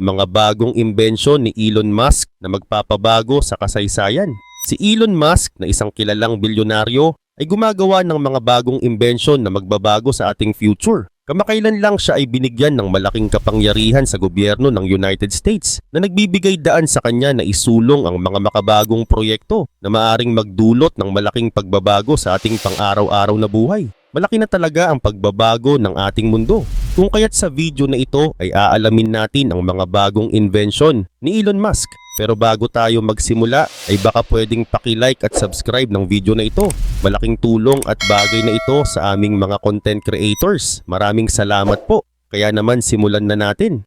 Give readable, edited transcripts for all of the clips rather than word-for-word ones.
mga bagong imbensyon ni Elon Musk na magpapabago sa kasaysayan. Si Elon Musk na isang kilalang bilyonaryo ay gumagawa ng mga bagong imbensyon na magbabago sa ating future. Kamakailan lang siya ay binigyan ng malaking kapangyarihan sa gobyerno ng United States na nagbibigay daan sa kanya na isulong ang mga makabagong proyekto na maaring magdulot ng malaking pagbabago sa ating pang-araw-araw na buhay. Malaki na talaga ang pagbabago ng ating mundo. Kung kaya't sa video na ito ay aalamin natin ang mga bagong invention ni Elon Musk. Pero bago tayo magsimula ay baka pwedeng paki-like at subscribe ng video na ito. Malaking tulong at bagay na ito sa aming mga content creators. Maraming salamat po. Kaya naman simulan na natin.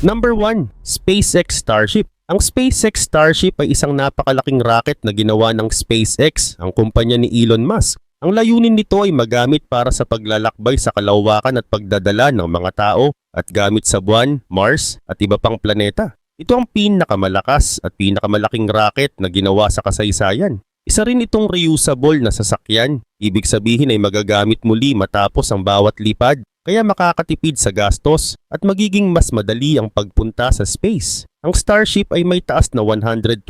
Number 1. SpaceX Starship. Ang SpaceX Starship ay isang napakalaking rocket na ginawa ng SpaceX, ang kumpanya ni Elon Musk. Ang layunin nito ay magamit para sa paglalakbay sa kalawakan at pagdadala ng mga tao at gamit sa buwan, Mars at iba pang planeta. Ito ang pinakamalakas at pinakamalaking rocket na ginawa sa kasaysayan. Isa rin itong reusable na sasakyan, ibig sabihin ay magagamit muli matapos ang bawat lipad, kaya makakatipid sa gastos at magiging mas madali ang pagpunta sa space. Ang Starship ay may taas na 123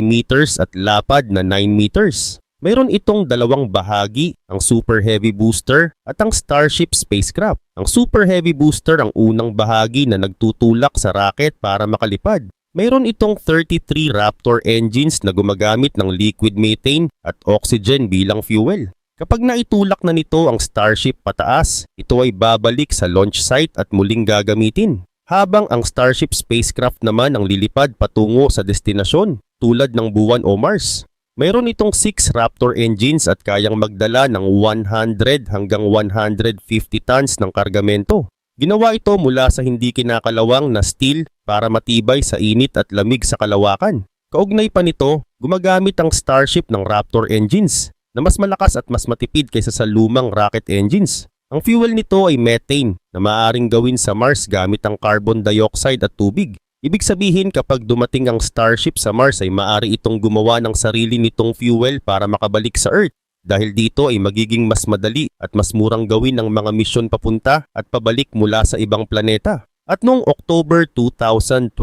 meters at lapad na 9 meters. Mayroon itong dalawang bahagi, ang Super Heavy Booster at ang Starship spacecraft. Ang Super Heavy Booster ang unang bahagi na nagtutulak sa rocket para makalipad. Mayroon itong 33 Raptor engines na gumagamit ng liquid methane at oxygen bilang fuel. Kapag naitulak na nito ang Starship pataas, ito ay babalik sa launch site at muling gagamitin. Habang ang Starship spacecraft naman ang lilipad patungo sa destinasyon tulad ng buwan o Mars. Mayroon itong 6 Raptor engines at kayang magdala ng 100 hanggang 150 tons ng kargamento. Ginawa ito mula sa hindi kinakalawang na steel para matibay sa init at lamig sa kalawakan. Kaugnay pa nito, gumagamit ang Starship ng Raptor engines na mas malakas at mas matipid kaysa sa lumang rocket engines. Ang fuel nito ay methane na maaaring gawin sa Mars gamit ang carbon dioxide at tubig. Ibig sabihin kapag dumating ang Starship sa Mars ay maaari itong gumawa ng sarili nitong fuel para makabalik sa Earth. Dahil dito ay magiging mas madali at mas murang gawin ang mga misyon papunta at pabalik mula sa ibang planeta. At noong October 2024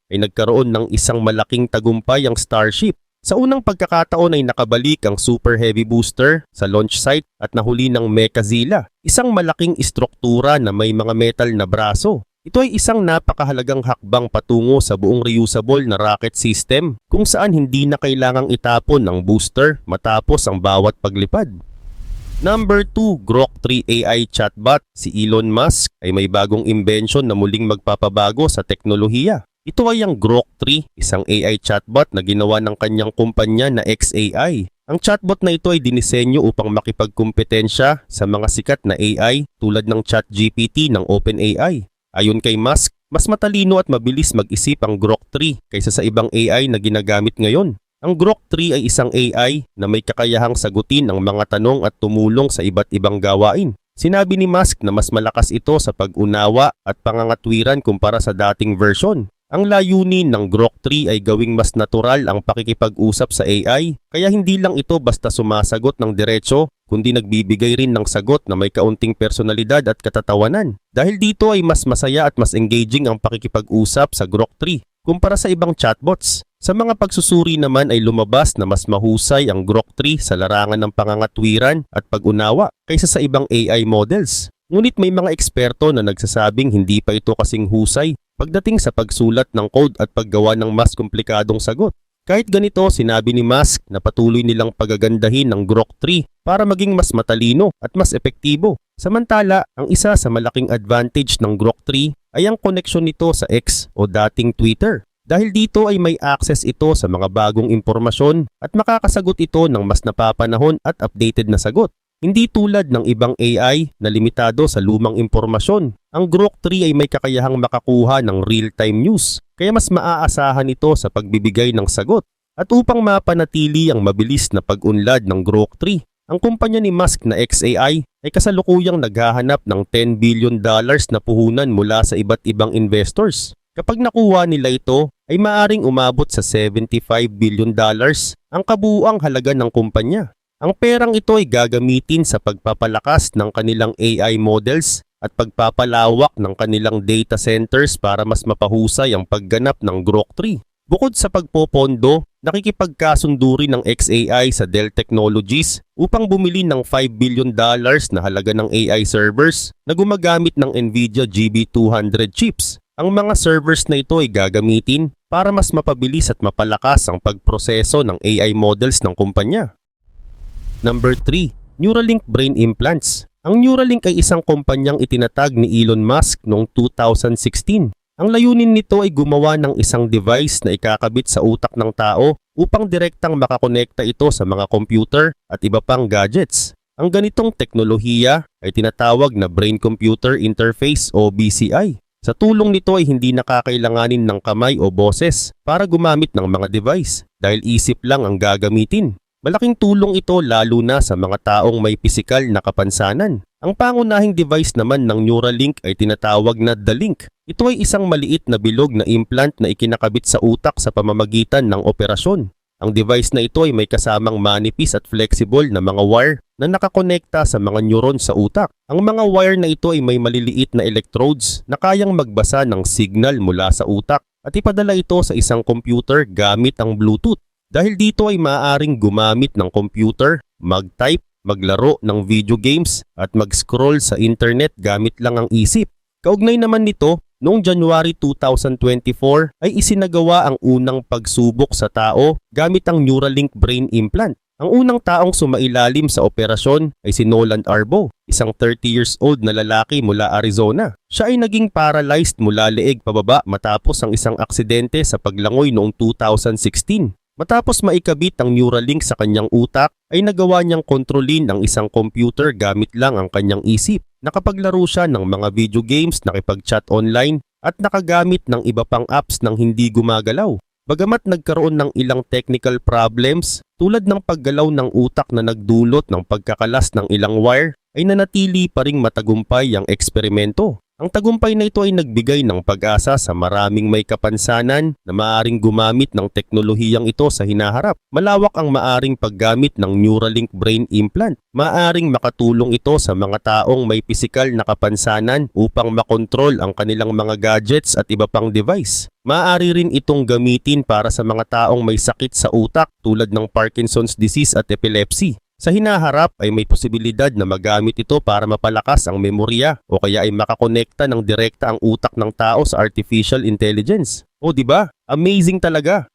ay nagkaroon ng isang malaking tagumpay ang Starship. Sa unang pagkakataon ay nakabalik ang Super Heavy Booster sa launch site at nahuli ng Mechazilla, isang malaking istruktura na may mga metal na braso. Ito ay isang napakahalagang hakbang patungo sa buong reusable na rocket system kung saan hindi na kailangang itapon ang booster matapos ang bawat paglipad. Number 2, Grok 3 AI chatbot. Si Elon Musk ay may bagong invention na muling magpapabago sa teknolohiya. Ito ay ang Grok 3, isang AI chatbot na ginawa ng kanyang kumpanya na xAI. Ang chatbot na ito ay dinisenyo upang makipagkumpetensya sa mga sikat na AI tulad ng ChatGPT ng OpenAI. Ayon kay Musk, mas matalino at mabilis mag-isip ang Grok 3 kaysa sa ibang AI na ginagamit ngayon. Ang Grok 3 ay isang AI na may kakayahang sagutin ang mga tanong at tumulong sa iba't ibang gawain. Sinabi ni Musk na mas malakas ito sa pag-unawa at pangangatwiran kumpara sa dating version. Ang layunin ng Grok 3 ay gawing mas natural ang pakikipag-usap sa AI, kaya hindi lang ito basta sumasagot ng diretso, kundi nagbibigay rin ng sagot na may kaunting personalidad at katatawanan. Dahil dito ay mas masaya at mas engaging ang pakikipag-usap sa Grok 3 kumpara sa ibang chatbots. Sa mga pagsusuri naman ay lumabas na mas mahusay ang Grok 3 sa larangan ng pangangatwiran at pag-unawa kaysa sa ibang AI models. Ngunit may mga eksperto na nagsasabing hindi pa ito kasing husay pagdating sa pagsulat ng code at paggawa ng mas komplikadong sagot. Kahit ganito, sinabi ni Musk na patuloy nilang pagagandahin ng Grok 3 para maging mas matalino at mas epektibo. Samantala, ang isa sa malaking advantage ng Grok 3 ay ang koneksyon nito sa X o dating Twitter. Dahil dito ay may access ito sa mga bagong impormasyon at makakasagot ito ng mas napapanahon at updated na sagot. Hindi tulad ng ibang AI na limitado sa lumang impormasyon. Ang Grok 3 ay may kakayahang makakuha ng real-time news, kaya mas maaasahan ito sa pagbibigay ng sagot. At upang mapanatili ang mabilis na pag-unlad ng Grok 3, ang kumpanya ni Musk na xAI ay kasalukuyang naghahanap ng $10 billion na puhunan mula sa iba't ibang investors. Kapag nakuha nila ito, ay maaring umabot sa $75 billion ang kabuuang halaga ng kumpanya. Ang perang ito ay gagamitin sa pagpapalakas ng kanilang AI models at pagpapalawak ng kanilang data centers para mas mapahusay ang pagganap ng Grok 3. Bukod sa pagpopondo, nakikipagkasundo rin ng xAI sa Dell Technologies upang bumili ng $5 billion na halaga ng AI servers na gumagamit ng NVIDIA GB200 chips. Ang mga servers na ito ay gagamitin para mas mapabilis at mapalakas ang pagproseso ng AI models ng kumpanya. Number 3. Neuralink Brain Implants. Ang Neuralink ay isang kumpanyang itinatag ni Elon Musk noong 2016. Ang layunin nito ay gumawa ng isang device na ikakabit sa utak ng tao upang direktang makakonekta ito sa mga computer at iba pang gadgets. Ang ganitong teknolohiya ay tinatawag na Brain-Computer Interface o BCI. Sa tulong nito ay hindi nakakailanganin ng kamay o boses para gumamit ng mga device dahil isip lang ang gagamitin. Malaking tulong ito lalo na sa mga taong may pisikal na kapansanan. Ang pangunahing device naman ng Neuralink ay tinatawag na The Link. Ito ay isang maliit na bilog na implant na ikinakabit sa utak sa pamamagitan ng operasyon. Ang device na ito ay may kasamang manipis at flexible na mga wire na nakakonekta sa mga neuron sa utak. Ang mga wire na ito ay may maliliit na electrodes na kayang magbasa ng signal mula sa utak at ipadala ito sa isang computer gamit ang Bluetooth. Dahil dito ay maaaring gumamit ng computer, mag-type, maglaro ng video games at mag-scroll sa internet gamit lang ang isip. Kaugnay naman nito, noong January 2024 ay isinagawa ang unang pagsubok sa tao gamit ang Neuralink Brain Implant. Ang unang taong sumailalim sa operasyon ay si Nolan Arbo, isang 30 years old na lalaki mula Arizona. Siya ay naging paralyzed mula leeg pababa matapos ang isang aksidente sa paglangoy noong 2016. Matapos maikabit ang Neuralink sa kanyang utak, ay nagawa niyang kontrolin ang isang computer gamit lang ang kanyang isip. Nakapaglaro siya ng mga video games, nakipag-chat online, at nakagamit ng iba pang apps nang hindi gumagalaw. Bagamat nagkaroon ng ilang technical problems, tulad ng paggalaw ng utak na nagdulot ng pagkakalas ng ilang wire, ay nanatili pa ring matagumpay ang eksperimento. Ang tagumpay na ito ay nagbigay ng pag-asa sa maraming may kapansanan na maaring gumamit ng teknolohiyang ito sa hinaharap. Malawak ang maaring paggamit ng Neuralink Brain Implant. Maaring makatulong ito sa mga taong may pisikal na kapansanan upang makontrol ang kanilang mga gadgets at iba pang device. Maaari rin itong gamitin para sa mga taong may sakit sa utak tulad ng Parkinson's disease at epilepsy. Sa hinaharap ay may posibilidad na magamit ito para mapalakas ang memorya o kaya ay makakonekta ng direkta ang utak ng tao sa artificial intelligence. O diba? Amazing talaga!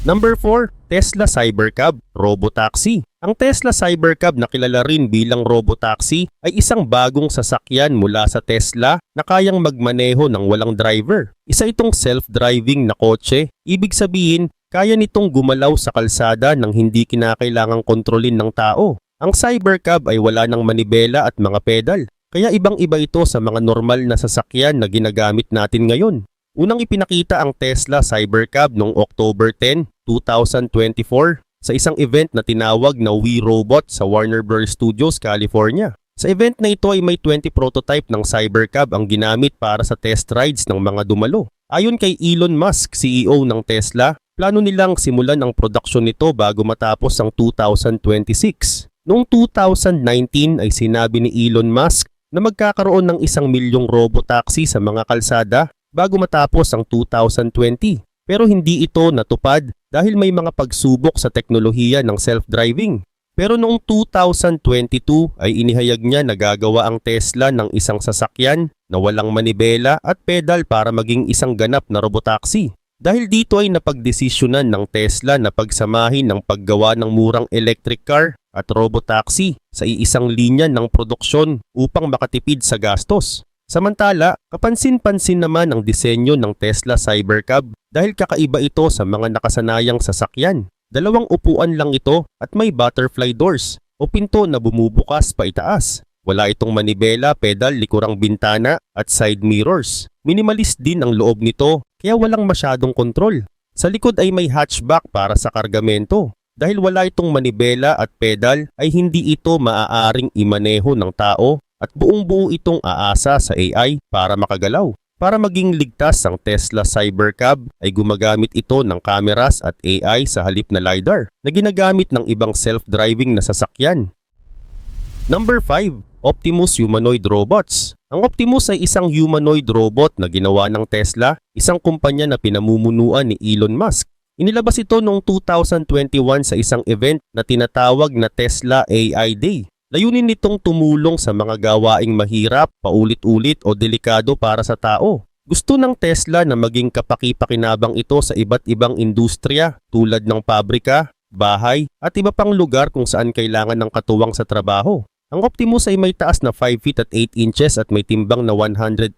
Number 4. Tesla Cybercab Robotaxi. Ang Tesla Cybercab na kilala rin bilang Robotaxi ay isang bagong sasakyan mula sa Tesla na kayang magmaneho ng walang driver. Isa itong self-driving na kotse, ibig sabihin kaya nitong gumalaw sa kalsada nang hindi kinakailangang kontrolin ng tao. Ang Cybercab ay wala ng manibela at mga pedal, kaya ibang-iba ito sa mga normal na sasakyan na ginagamit natin ngayon. Unang ipinakita ang Tesla Cybercab noong October 10, 2024 sa isang event na tinawag na We Robot sa Warner Bros. Studios, California. Sa event na ito ay may 20 prototype ng Cybercab ang ginamit para sa test rides ng mga dumalo. Ayon kay Elon Musk, CEO ng Tesla, plano nilang simulan ang produksyon nito bago matapos ang 2026. Noong 2019 ay sinabi ni Elon Musk na magkakaroon ng 1 milyong robotaxi sa mga kalsada bago matapos ang 2020. Pero hindi ito natupad dahil may mga pagsubok sa teknolohiya ng self-driving. Pero noong 2022 ay inihayag niya na gagawa ang Tesla ng isang sasakyan na walang manibela at pedal para maging isang ganap na robotaxi. Dahil dito ay napagdesisyonan ng Tesla na pagsamahin ng paggawa ng murang electric car at robotaxi sa iisang linya ng produksyon upang makatipid sa gastos. Samantala, kapansin-pansin naman ang disenyo ng Tesla Cybercab dahil kakaiba ito sa mga nakasanayang sasakyan. 2 upuan lang ito at may butterfly doors o pinto na bumubukas pa itaas. Wala itong manibela, pedal, likurang bintana at side mirrors. Minimalist din ang loob nito kaya walang masyadong kontrol. Sa likod ay may hatchback para sa kargamento. Dahil wala itong manibela at pedal ay hindi ito maaaring imaneho ng tao at buong-buo itong aasa sa AI para makagalaw. Para maging ligtas ang Tesla Cybercab ay gumagamit ito ng cameras at AI sa halip na LiDAR na ginagamit ng ibang self-driving na sasakyan. Number 5. Optimus Humanoid Robots. Ang Optimus ay isang humanoid robot na ginawa ng Tesla, isang kumpanya na pinamumunuan ni Elon Musk. Inilabas ito noong 2021 sa isang event na tinatawag na Tesla AI Day. Layunin nitong tumulong sa mga gawaing mahirap, paulit-ulit o delikado para sa tao. Gusto ng Tesla na maging kapaki-pakinabang ito sa iba't ibang industriya tulad ng pabrika, bahay at iba pang lugar kung saan kailangan ng katuwang sa trabaho. Ang Optimus ay may taas na 5 feet at 8 inches at may timbang na 125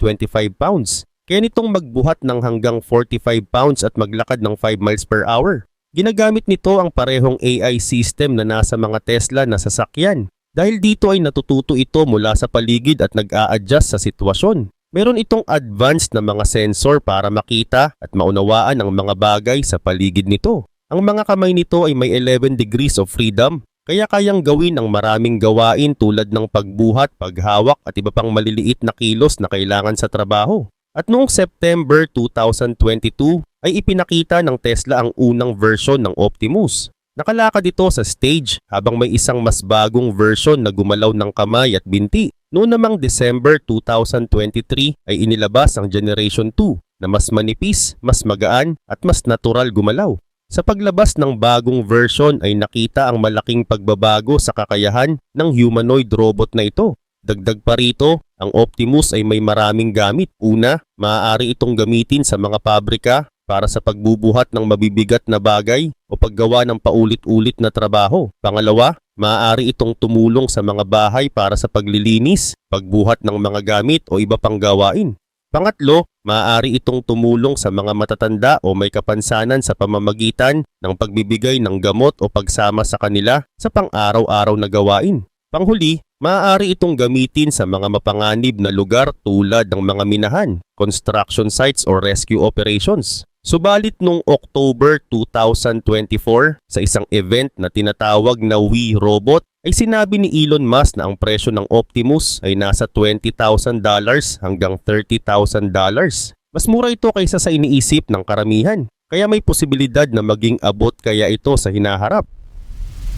pounds. Kaya nitong magbuhat ng hanggang 45 pounds at maglakad ng 5 miles per hour. Ginagamit nito ang parehong AI system na nasa mga Tesla na sasakyan. Dahil dito ay natututo ito mula sa paligid at nag-a-adjust sa sitwasyon. Meron itong advanced na mga sensor para makita at maunawaan ang mga bagay sa paligid nito. Ang mga kamay nito ay may 11 degrees of freedom, kaya kayang gawin ang maraming gawain tulad ng pagbuhat, paghawak at iba pang maliliit na kilos na kailangan sa trabaho. At noong September 2022 ay ipinakita ng Tesla ang unang version ng Optimus. Nakalakad ito sa stage habang may isang mas bagong version na gumalaw ng kamay at binti. Noong namang December 2023 ay inilabas ang Generation 2 na mas manipis, mas magaan at mas natural gumalaw. Sa paglabas ng bagong version ay nakita ang malaking pagbabago sa kakayahan ng humanoid robot na ito. Dagdag pa rito, ang Optimus ay may maraming gamit. Una, maaari itong gamitin sa mga pabrika para sa pagbubuhat ng mabibigat na bagay o paggawa ng paulit-ulit na trabaho. Pangalawa, maaari itong tumulong sa mga bahay para sa paglilinis, pagbuhat ng mga gamit o iba pang gawain. Pangatlo, maaari itong tumulong sa mga matatanda o may kapansanan sa pamamagitan ng pagbibigay ng gamot o pagsama sa kanila sa pang-araw-araw na gawain. Panghuli, maaari itong gamitin sa mga mapanganib na lugar tulad ng mga minahan, construction sites o rescue operations. Subalit noong October 2024 sa isang event na tinatawag na We Robot ay sinabi ni Elon Musk na ang presyo ng Optimus ay nasa $20,000 hanggang $30,000. Mas mura ito kaysa sa iniisip ng karamihan, kaya may posibilidad na maging abot kaya ito sa hinaharap.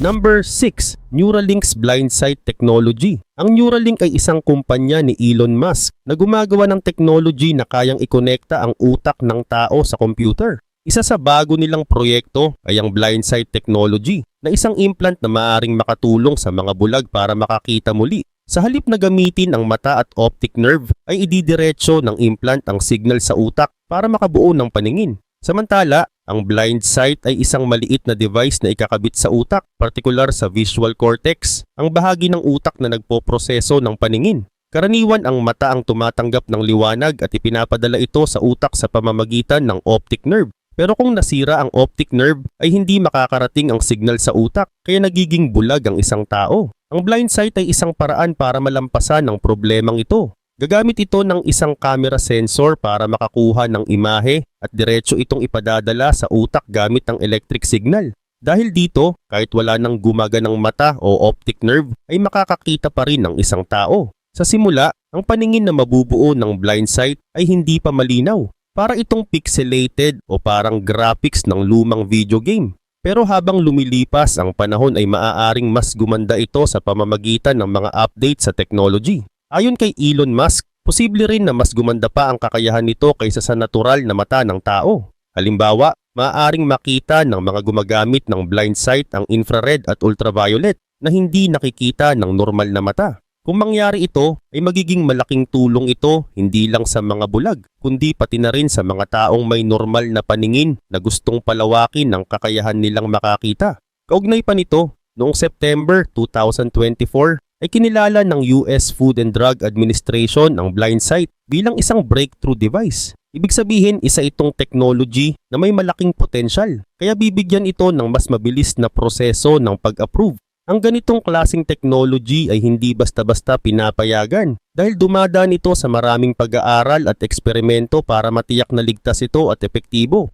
Number 6. Neuralink's Blind Sight Technology. Ang Neuralink ay isang kumpanya ni Elon Musk na gumagawa ng technology na kayang ikonekta ang utak ng tao sa computer. Isa sa bago nilang proyekto ay ang Blind Sight Technology na isang implant na maaaring makatulong sa mga bulag para makakita muli. Sa halip na gamitin ang mata at optic nerve ay ididiretso ng implant ang signal sa utak para makabuo ng paningin. Samantala, ang blind sight ay isang maliit na device na ikakabit sa utak, partikular sa visual cortex, ang bahagi ng utak na nagpoproseso ng paningin. Karaniwan ang mata ang tumatanggap ng liwanag at ipinapadala ito sa utak sa pamamagitan ng optic nerve. Pero kung nasira ang optic nerve ay hindi makakarating ang signal sa utak, kaya nagiging bulag ang isang tao. Ang blind sight ay isang paraan para malampasan ang problemang ito. Gagamit ito ng isang camera sensor para makakuha ng imahe at diretso itong ipadadala sa utak gamit ang electric signal. Dahil dito, kahit wala nang gumaganang mata o optic nerve, ay makakakita pa rin ng isang tao. Sa simula, ang paningin na mabubuo ng blind sight ay hindi pa malinaw. Para itong pixelated o parang graphics ng lumang video game. Pero habang lumilipas ang panahon ay maaaring mas gumanda ito sa pamamagitan ng mga update sa technology. Ayon kay Elon Musk, posible rin na mas gumanda pa ang kakayahan nito kaysa sa natural na mata ng tao. Halimbawa, maaaring makita ng mga gumagamit ng blind sight ang infrared at ultraviolet na hindi nakikita ng normal na mata. Kung mangyari ito, ay magiging malaking tulong ito hindi lang sa mga bulag, kundi pati na rin sa mga taong may normal na paningin na gustong palawakin ang kakayahan nilang makakita. Kaugnay pa nito, noong September 2024, ay kinilala ng US Food and Drug Administration ang blind sight bilang isang breakthrough device. Ibig sabihin, isa itong technology na may malaking potensyal, kaya bibigyan ito ng mas mabilis na proseso ng pag-approve. Ang ganitong klaseng technology ay hindi basta-basta pinapayagan dahil dumadaan ito sa maraming pag-aaral at eksperimento para matiyak na ligtas ito at epektibo.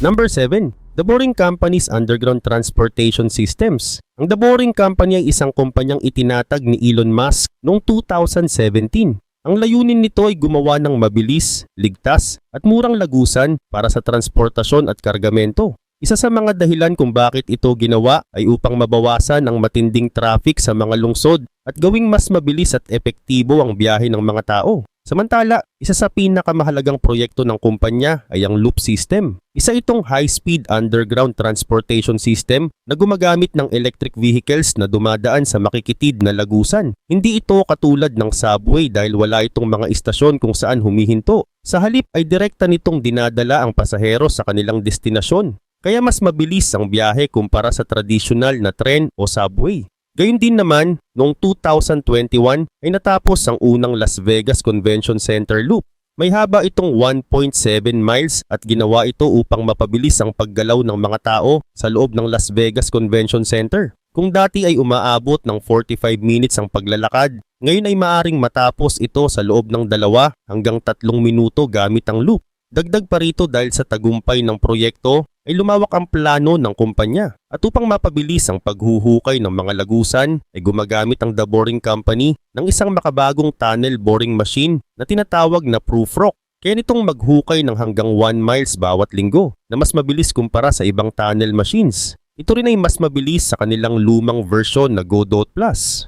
Number 7. The Boring Company's Underground Transportation Systems. Ang The Boring Company ay isang kumpanyang itinatag ni Elon Musk noong 2017. Ang layunin nito ay gumawa ng mabilis, ligtas at murang lagusan para sa transportasyon at kargamento. Isa sa mga dahilan kung bakit ito ginawa ay upang mabawasan ang matinding traffic sa mga lungsod at gawing mas mabilis at epektibo ang biyahe ng mga tao. Samantala, isa sa pinakamahalagang proyekto ng kumpanya ay ang loop system. Isa itong high-speed underground transportation system na gumagamit ng electric vehicles na dumadaan sa makikitid na lagusan. Hindi ito katulad ng subway dahil wala itong mga istasyon kung saan humihinto. Sa halip ay direkta nitong dinadala ang pasahero sa kanilang destinasyon. Kaya mas mabilis ang biyahe kumpara sa tradisyonal na tren o subway. Gayun din naman, noong 2021 ay natapos ang unang Las Vegas Convention Center Loop. May haba itong 1.7 miles at ginawa ito upang mapabilis ang paggalaw ng mga tao sa loob ng Las Vegas Convention Center. Kung dati ay umaabot ng 45 minutes ang paglalakad, ngayon ay maaring matapos ito sa loob ng 2 hanggang 3 minuto gamit ang loop. Dagdag pa rito dahil sa tagumpay ng proyekto ay lumawak ang plano ng kumpanya at upang mapabilis ang paghuhukay ng mga lagusan ay gumagamit ang The Boring Company ng isang makabagong tunnel boring machine na tinatawag na Prufrock. Kaya nitong maghukay ng hanggang 1 miles bawat linggo na mas mabilis kumpara sa ibang tunnel machines. Ito rin ay mas mabilis sa kanilang lumang version na Godot Plus.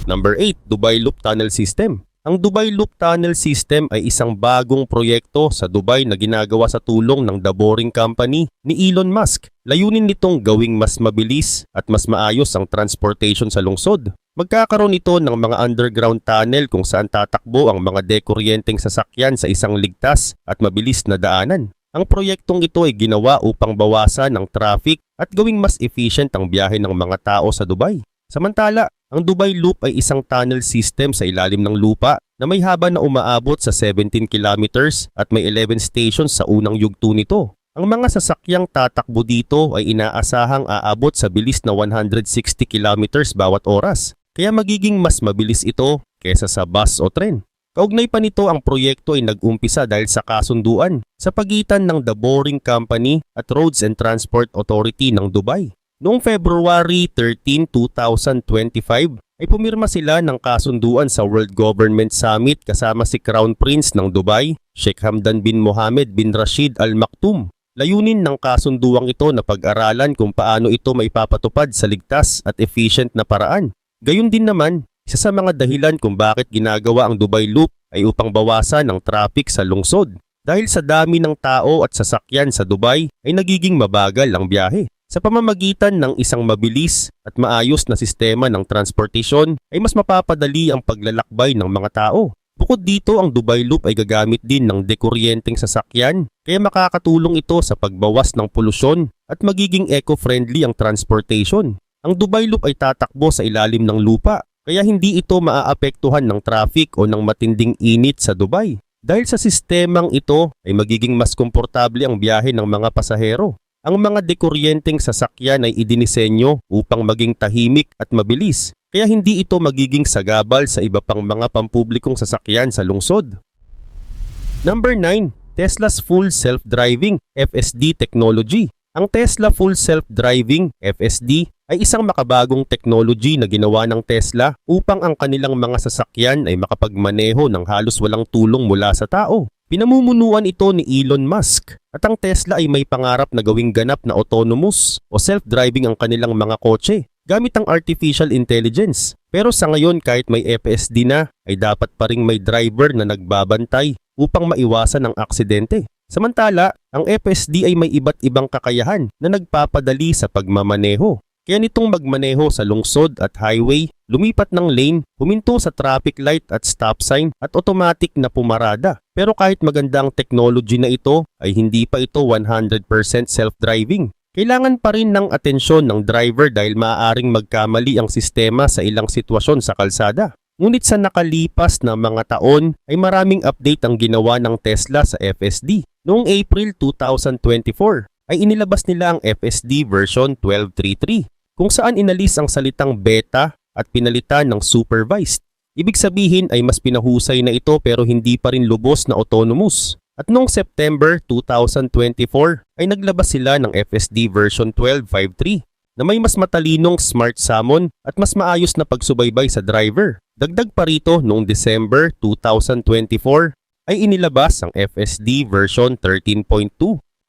Number 8, Dubai Loop Tunnel System. Ang Dubai Loop Tunnel System ay isang bagong proyekto sa Dubai na ginagawa sa tulong ng The Boring Company ni Elon Musk. Layunin nitong gawing mas mabilis at mas maayos ang transportation sa lungsod. Magkakaroon ito ng mga underground tunnel kung saan tatakbo ang mga dekuryenteng sasakyan sa isang ligtas at mabilis na daanan. Ang proyektong ito ay ginawa upang bawasan ang traffic at gawing mas efficient ang biyahe ng mga tao sa Dubai. Samantala, ang Dubai Loop ay isang tunnel system sa ilalim ng lupa na may haba na umaabot sa 17 kilometers at may 11 stations sa unang yugto nito. Ang mga sasakyang tatakbo dito ay inaasahang aabot sa bilis na 160 kilometers bawat oras, kaya magiging mas mabilis ito kaysa sa bus o tren. Kaugnay pa nito, ang proyekto ay nag-umpisa dahil sa kasunduan sa pagitan ng The Boring Company at Roads and Transport Authority ng Dubai. Noong February 13, 2025 ay pumirma sila ng kasunduan sa World Government Summit kasama si Crown Prince ng Dubai, Sheikh Hamdan bin Mohammed bin Rashid Al Maktoum. Layunin ng kasunduang ito na pag-aralan kung paano ito maipapatupad sa ligtas at efficient na paraan. Gayun din naman, isa sa mga dahilan kung bakit ginagawa ang Dubai Loop ay upang bawasan ang traffic sa lungsod. Dahil sa dami ng tao at sasakyan sa Dubai ay nagiging mabagal ang biyahe. Sa pamamagitan ng isang mabilis at maayos na sistema ng transportasyon ay mas mapapadali ang paglalakbay ng mga tao. Bukod dito, ang Dubai Loop ay gagamit din ng dekuryenteng sasakyan kaya makakatulong ito sa pagbawas ng polusyon at magiging eco-friendly ang transportation. Ang Dubai Loop ay tatakbo sa ilalim ng lupa kaya hindi ito maaapektuhan ng traffic o ng matinding init sa Dubai. Dahil sa sistemang ito ay magiging mas komportable ang biyahe ng mga pasahero. Ang mga dekuryenteng sasakyan ay idinisenyo upang maging tahimik at mabilis, kaya hindi ito magiging sagabal sa iba pang mga pampublikong sasakyan sa lungsod. Number 9, Tesla's Full Self-Driving FSD Technology. Ang Tesla Full Self-Driving FSD ay isang makabagong technology na ginawa ng Tesla upang ang kanilang mga sasakyan ay makapagmaneho ng halos walang tulong mula sa tao. Pinamumunuan ito ni Elon Musk at ang Tesla ay may pangarap na gawing ganap na autonomous o self-driving ang kanilang mga kotse gamit ang artificial intelligence. Pero sa ngayon kahit may FSD na ay dapat pa ring may driver na nagbabantay upang maiwasan ang aksidente. Samantala, ang FSD ay may iba't ibang kakayahan na nagpapadali sa pagmamaneho. Kaya nitong magmaneho sa lungsod at highway, lumipat ng lane, huminto sa traffic light at stop sign at automatic na pumarada. Pero kahit maganda ang technology na ito, ay hindi pa ito 100% self-driving. Kailangan pa rin ng atensyon ng driver dahil maaaring magkamali ang sistema sa ilang sitwasyon sa kalsada. Ngunit sa nakalipas na mga taon ay maraming update ang ginawa ng Tesla sa FSD. Noong April 2024 ay inilabas nila ang FSD version 12.3.3 kung saan inalis ang salitang beta at pinalitan ng supervised. Ibig sabihin ay mas pinahusay na ito pero hindi pa rin lubos na autonomous. At noong September 2024 ay naglabas sila ng FSD version 12.5.3 na may mas matalinong smart summon at mas maayos na pagsubaybay sa driver. Dagdag pa rito noong December 2024 ay inilabas ang FSD version 13.2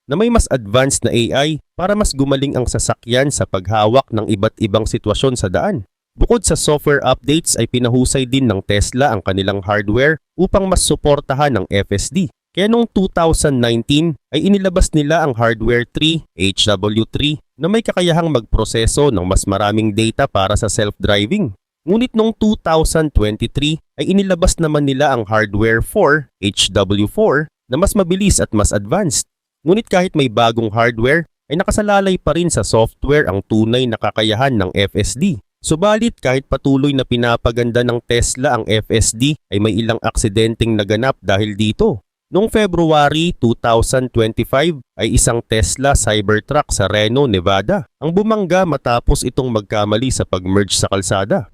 na may mas advanced na AI para mas gumaling ang sasakyan sa paghawak ng iba't ibang sitwasyon sa daan. Bukod sa software updates ay pinahusay din ng Tesla ang kanilang hardware upang mas suportahan ang FSD. Kaya noong 2019 ay inilabas nila ang Hardware 3 HW3 na may kakayahang magproseso ng mas maraming data para sa self-driving. Ngunit noong 2023 ay inilabas naman nila ang Hardware 4 HW4 na mas mabilis at mas advanced. Ngunit kahit may bagong hardware ay nakasalalay pa rin sa software ang tunay na kakayahan ng FSD. Subalit kahit patuloy na pinapaganda ng Tesla ang FSD ay may ilang aksidenteng naganap dahil dito. Noong February 2025 ay isang Tesla Cybertruck sa Reno, Nevada ang bumangga matapos itong magkamali sa pag-merge sa kalsada.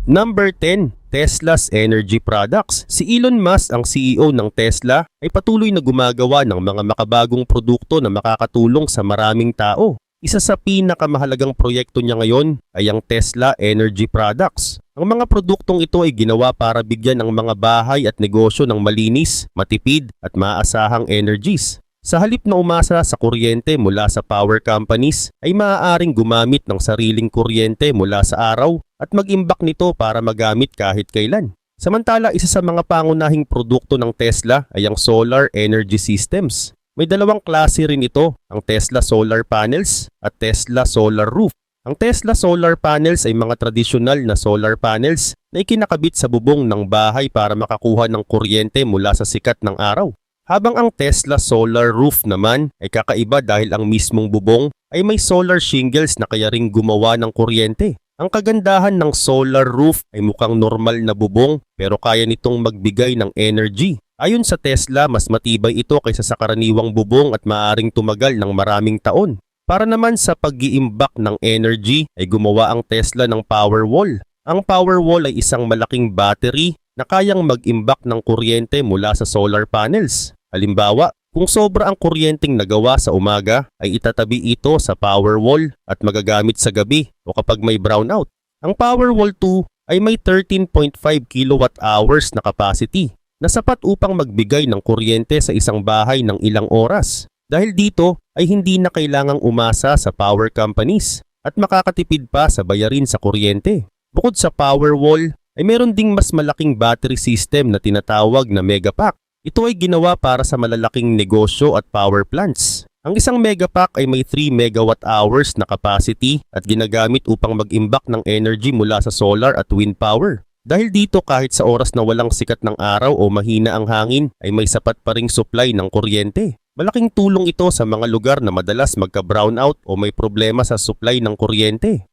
Number 10. Tesla's Energy Products. Si Elon Musk, ang CEO ng Tesla, ay patuloy na gumagawa ng mga makabagong produkto na makakatulong sa maraming tao. Isa sa pinakamahalagang proyekto niya ngayon ay ang Tesla Energy Products. Ang mga produktong ito ay ginawa para bigyan ang mga bahay at negosyo ng malinis, matipid at maasahang energies. Sa halip na umasa sa kuryente mula sa power companies, ay maaaring gumamit ng sariling kuryente mula sa araw at mag-imbak nito para magamit kahit kailan. Samantala, isa sa mga pangunahing produkto ng Tesla ay ang solar energy systems. May dalawang klase rin ito, ang Tesla Solar Panels at Tesla Solar Roof. Ang Tesla Solar Panels ay mga tradisyonal na solar panels na ikinakabit sa bubong ng bahay para makakuha ng kuryente mula sa sikat ng araw. Habang ang Tesla Solar Roof naman ay kakaiba dahil ang mismong bubong ay may solar shingles na kaya ring gumawa ng kuryente. Ang kagandahan ng solar roof ay mukhang normal na bubong pero kaya nitong magbigay ng energy. Ayon sa Tesla, mas matibay ito kaysa sa karaniwang bubong at maaaring tumagal ng maraming taon. Para naman sa pag-iimbak ng energy ay gumawa ang Tesla ng Powerwall. Ang Powerwall ay isang malaking battery na kayang mag-imbak ng kuryente mula sa solar panels. Halimbawa, kung sobra ang kuryenteng nagawa sa umaga ay itatabi ito sa Powerwall at magagamit sa gabi o kapag may brownout. Ang Powerwall 2 ay may 13.5 kWh na capacity na sapat upang magbigay ng kuryente sa isang bahay ng ilang oras. Dahil dito ay hindi na kailangang umasa sa power companies at makakatipid pa sa bayarin sa kuryente. Bukod sa Powerwall ay meron ding mas malaking battery system na tinatawag na Megapack. Ito ay ginawa para sa malalaking negosyo at power plants. Ang isang Megapack ay may 3 MWh na capacity at ginagamit upang mag-imbak ng energy mula sa solar at wind power. Dahil dito kahit sa oras na walang sikat ng araw o mahina ang hangin ay may sapat pa ring supply ng kuryente. Malaking tulong ito sa mga lugar na madalas magka-brownout o may problema sa supply ng kuryente.